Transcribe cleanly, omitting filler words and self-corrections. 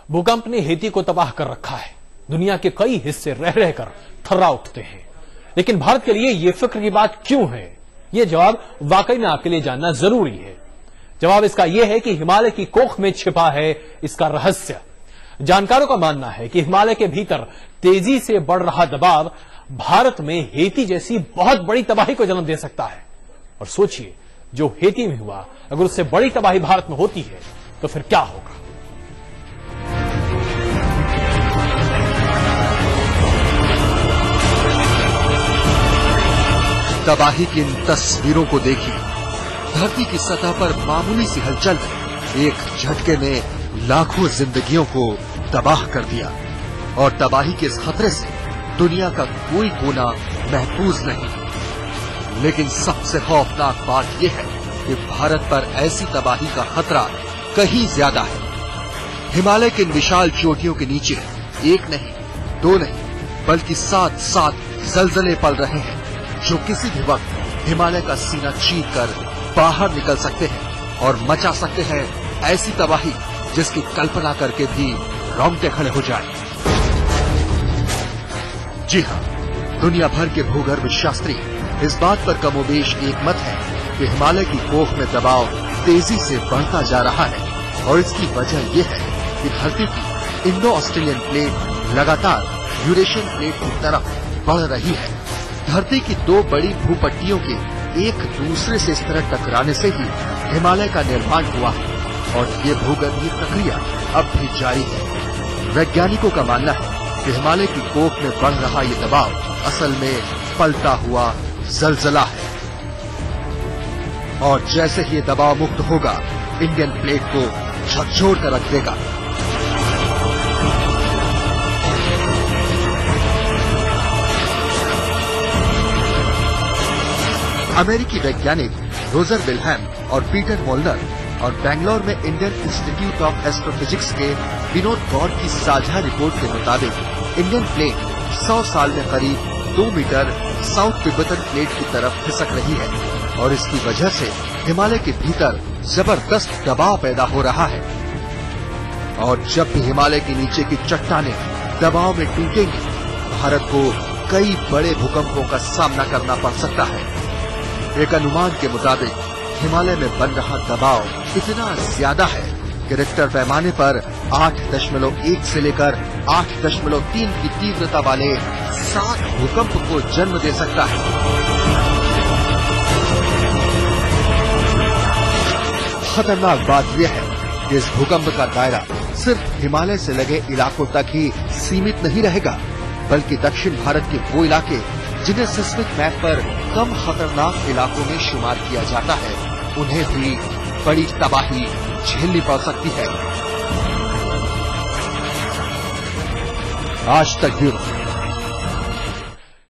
भूकंप ने हेती को तबाह कर रखा है। दुनिया के कई हिस्से रह रहकर थर्रा उठते हैं, लेकिन भारत के लिए यह फिक्र की बात क्यों है? यह जवाब वाकई में आपके लिए जानना जरूरी है। जवाब इसका यह है कि हिमालय की कोख में छिपा है इसका रहस्य। जानकारों का मानना है कि हिमालय के भीतर तेजी से बढ़ रहा दबाव भारत में हेती जैसी बहुत बड़ी तबाही को जन्म दे सकता है। और सोचिए, जो हेती में हुआ, अगर उससे बड़ी तबाही भारत में होती है तो फिर क्या होगा? तबाही की इन तस्वीरों को देखिए। धरती की सतह पर मामूली सी हलचल ने एक झटके में लाखों जिंदगियों को तबाह कर दिया। और तबाही के इस खतरे से दुनिया का कोई कोना महफूज नहीं। लेकिन सबसे खौफनाक बात यह है कि भारत पर ऐसी तबाही का खतरा कहीं ज्यादा है। हिमालय के इन विशाल चोटियों के नीचे एक नहीं, दो नहीं, बल्कि 7 जलजले पल रहे हैं, जो किसी भी वक्त हिमालय का सीना चीर कर बाहर निकल सकते हैं और मचा सकते हैं ऐसी तबाही जिसकी कल्पना करके भी रोंगटे खड़े हो जाए। जी हां, दुनिया भर के भूगर्भ शास्त्री इस बात पर कमोबेश एकमत है कि हिमालय की कोख में दबाव तेजी से बढ़ता जा रहा है। और इसकी वजह यह है कि धरती की इंडो ऑस्ट्रेलियन प्लेट लगातार यूरेशियन प्लेट की तरफ बढ़ रही है। धरती की दो बड़ी भूपट्टियों के एक दूसरे से इस तरह टकराने से ही हिमालय का निर्माण हुआ है। और ये भूगर्भीय प्रक्रिया अब भी जारी है। वैज्ञानिकों का मानना है कि हिमालय की कोख में बढ़ रहा ये दबाव असल में पलटा हुआ जलजला है। और जैसे ही ये दबाव मुक्त होगा, इंडियन प्लेट को झकझोर कर रख देगा। अमेरिकी वैज्ञानिक रोजर विल्हेम और पीटर मोल्नर और बेंगलोर में इंडियन इंस्टीट्यूट ऑफ एस्ट्रोफिजिक्स के विनोद गौर की साझा रिपोर्ट के मुताबिक इंडियन प्लेट 100 साल में करीब 2 मीटर साउथ तिब्बतन प्लेट की तरफ खिसक रही है। और इसकी वजह से हिमालय के भीतर जबरदस्त दबाव पैदा हो रहा है। और जब भी हिमालय के नीचे की चट्टानें दबाव में टूटेंगी, भारत को कई बड़े भूकंपों का सामना करना पड़ सकता है। एक अनुमान के मुताबिक हिमालय में बन रहा दबाव इतना ज्यादा है कि रिक्टर पैमाने पर 8.1 से लेकर 8.3 की तीव्रता वाले 7 भूकंप को जन्म दे सकता है। खतरनाक बात यह है कि इस भूकंप का दायरा सिर्फ हिमालय से लगे इलाकों तक ही सीमित नहीं रहेगा, बल्कि दक्षिण भारत के वो इलाके जिन्हें सिस्मिक मैप पर कम खतरनाक इलाकों में शुमार किया जाता है, उन्हें भी बड़ी तबाही झेलनी पड़ सकती है। आज तक ब्यूरो।